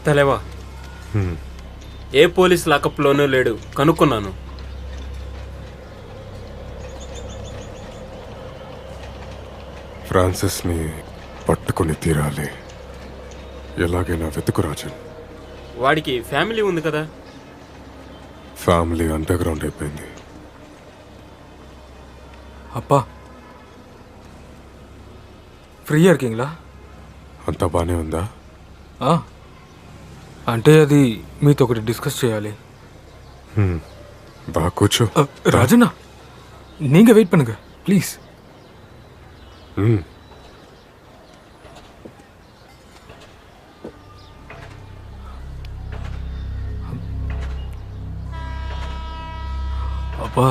తలేవా, ఏ police లాకప్లోనూ లేడు, కనుక్కున్నాను. ఫ్రాన్సిస్ని పట్టుకుని తీరాలి. ఎలాగైనా వెతుకు రాజన్. వాడికి ఫ్యామిలీ ఉంది కదా. ఫ్యామిలీ అండర్ గ్రౌండ్ అయిపోయింది. அப்பா ఫ్రీగా இருக்கீங்களா? అంతా బానే ఉందా? అంటే అది మీతో ఒకటి డిస్కస్ చేయాలి. బా కూర్చో. రాజన్న, நீங்க வெயிட் பண்ணுங்க ப்ளீஸ். అబ్బా,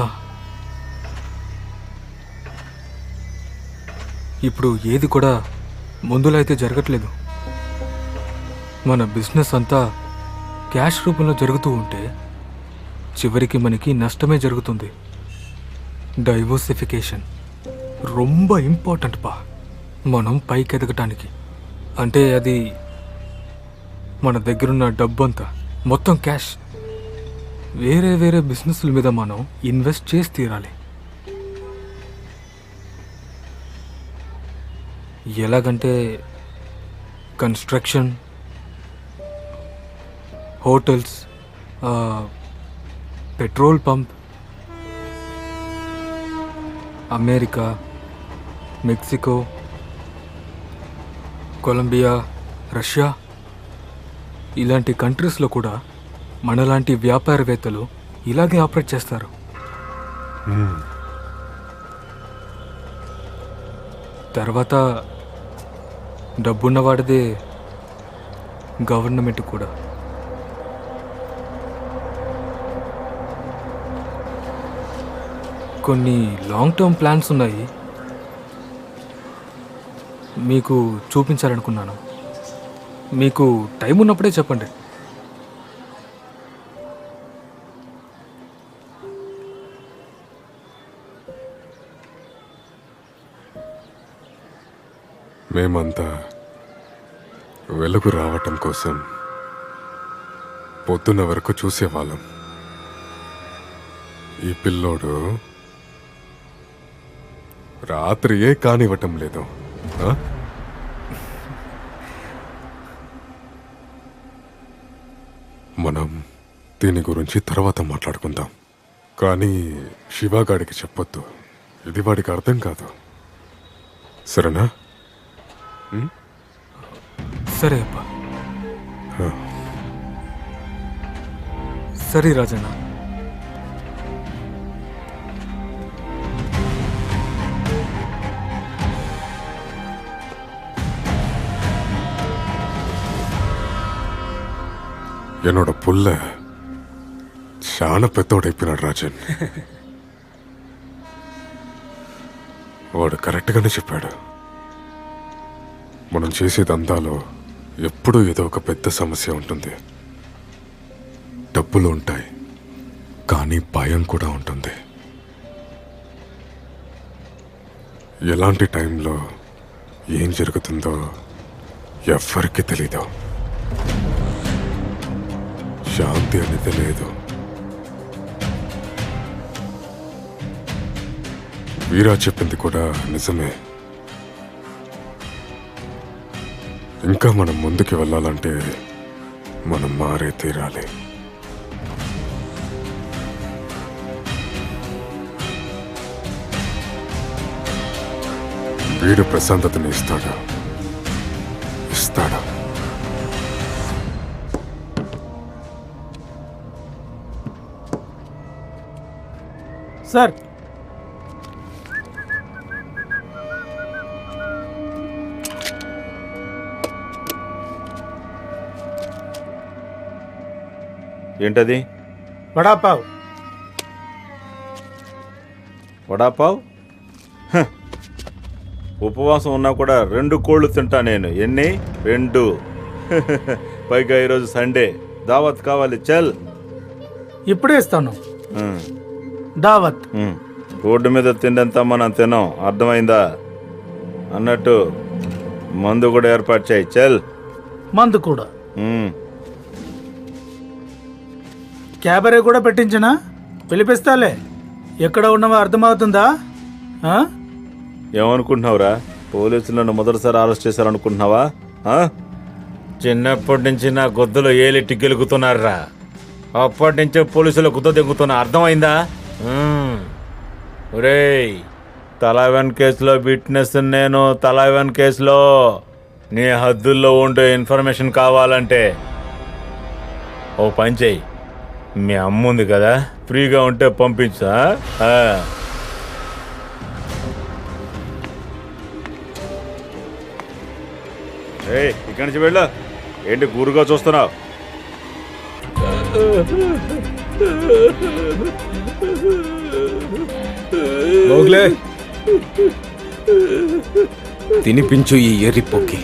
ఇప్పుడు ఏది కూడా ముందులో అయితే జరగట్లేదు. మన బిజినెస్ అంతా క్యాష్ రూపంలో జరుగుతూ ఉంటే చివరికి మనకి నష్టమే జరుగుతుంది. డైవర్సిఫికేషన్ రొంబ ఇంపార్టెంట్ పా, మనం పైకి ఎదగటానికి. అంటే అది మన దగ్గరున్న డబ్బంతా మొత్తం క్యాష్ వేరే వేరే బిజినెస్ల మీద మనం ఇన్వెస్ట్ చేసి తీరాలి. ఎలాగంటే construction, hotels, petrol pump, America, Mexico, Colombia, Russia ఇలాంటి కంట్రీస్లో కూడా మనలాంటి వ్యాపారవేత్తలు ఇలాగే ఆపరేట్ చేస్తారు. తర్వాత డబ్బున్నవాడిదే గవర్నమెంట్ కూడా. కొన్ని లాంగ్ టర్మ్ ప్లాన్స్ ఉన్నాయి, మీకు చూపించాలనుకున్నాను. మీకు టైం ఉన్నప్పుడే చెప్పండి. మేమంతా వెలుగు రావటం కోసం పొద్దున్న వరకు చూసేవాళ్ళం. ఈ పిల్లోడు రాత్రియే కానివ్వటం లేదు. మనం దీని గురించి తర్వాత మాట్లాడుకుందాం. కానీ శివగాడికి చెప్పొద్దు, ఇది వాడికి అర్థం కాదు. సరేనా? సరే అప్ప. సరే రాజన్న. என்னோட புள்ள చాలా పెద్దోడైపోయినాడు రాజన్. వాడు కరెక్ట్గానే చెప్పాడు. మనం చేసే దందాలో ఎప్పుడూ ఏదో ఒక పెద్ద సమస్య ఉంటుంది. డబ్బులు ఉంటాయి, కానీ భయం కూడా ఉంటుంది. ఎలాంటి టైంలో ఏం జరుగుతుందో ఎవ్వరికీ తెలీదు. శాంతి అనేది లేదు. వీరా చెప్పింది కూడా నిజమే. ఇంకా మనం ముందుకు వెళ్ళాలంటే మనం మారే తీరాలి. వీడు ప్రశాంతతని ఇస్తాడు. సార్, ఏంటది? వడాపావ్. వడాపావ్? ఉపవాసం ఉన్నా కూడా 2 కోళ్ళు తింటా నేను. ఎన్ని? 2. పైగా ఈరోజు సండే, దావత్ కావాలి. చల్. ఇప్పుడే ఇస్తాను దావత్. రోడ్డు మీద తిండంతా మనం తినం, అర్థమైందా? అన్నట్టు మందు కూడా ఏర్పాటు చేయి. చల్. మందు కూడా క్యాబరే కూడా పెట్టించనా? పిలిపిస్తాలే. ఎక్కడ ఉన్నావో అర్థమవుతుందా? ఆ? ఏమనుకుంటున్నావురా? పోలీసులు నన్ను మొదటిసారి అరెస్ట్ చేశారనుకుంటున్నావా? చిన్నప్పటి నుంచి నా గొద్దులో ఏలెట్టి గెలుగుతున్నారా. అప్పటి నుంచే పోలీసులు గుద్ద దిగుతున్నా, అర్థమైందా? ఒరేయ్, తలావెన్ కేసులో విట్నెస్ నేను. తలావెన్ కేసులో నీ హద్దుల్లో ఉండే ఇన్ఫర్మేషన్ కావాలంటే ఓ పని చెయ్యి. మీ అమ్మ ఉంది కదా, ఫ్రీగా ఉంటే పంపించా. ఇక్కడి నుంచి వెళ్ళు. ఏంటి గురుగా చూస్తున్నావు? మోగ్లే, తినిపించు ఈ ఎర్రిపోకి.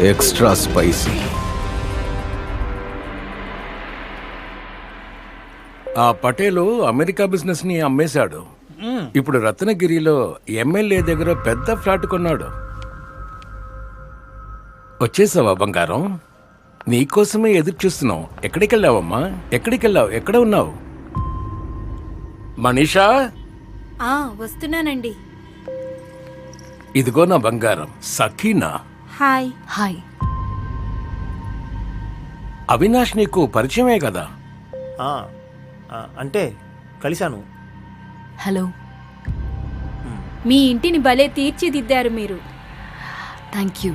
Extra spicy. ఆ పటేలు అమెరికా బిజినెస్ ని అమ్మేశాడు. ఇప్పుడు రత్నగిరిలో ఎమ్మెల్యే దగ్గర పెద్ద ఫ్లాట్ కొన్నాడు. వచ్చేసావా బంగారం? నీకోసమే ఎదురు చూస్తున్నావు. ఎక్కడికి వెళ్ళావమ్మా? ఎక్కడికి వెళ్ళావు? ఎక్కడ ఉన్నావు? మనీషా, వస్తున్నానండి. ఇదిగో నా బంగారం సకీనా. హాయ్. హాయ్. అవినాష్ నీకు పరిచయమే కదా? అంటే కలిశాను. హలో. మీ ఇంటిని భలే తీర్చిదిద్దారు మీరు. Thank you.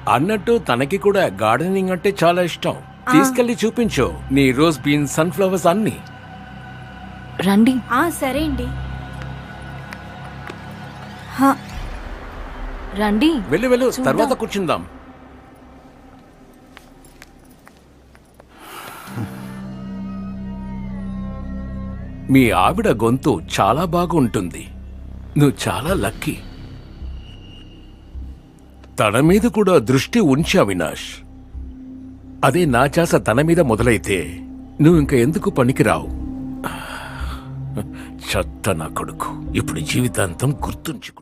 అన్నట్టు తనకి కూడా గార్డెనింగ్ అంటే చాలా ఇష్టం. తీసుకెళ్లి చూపించు నీ రోజ్ బీన్స్, సన్ఫ్లవర్స్ అన్ని. రండి. సరే అండి. రండి. వెళ్ళు, తర్వాత కూర్చుందాం. మీ ఆవిడ గొంతు చాలా బాగుంటుంది. నువ్వు చాలా లక్కీ. తన మీద కూడా దృష్టి ఉంచి అవినాష్. అదే నా చేస తన మీద మొదలైతే నువ్వు ఇంక ఎందుకు పనికిరావు. చెత్త నా కొడుకు. ఇప్పుడు జీవితాంతం గుర్తుంచుకో.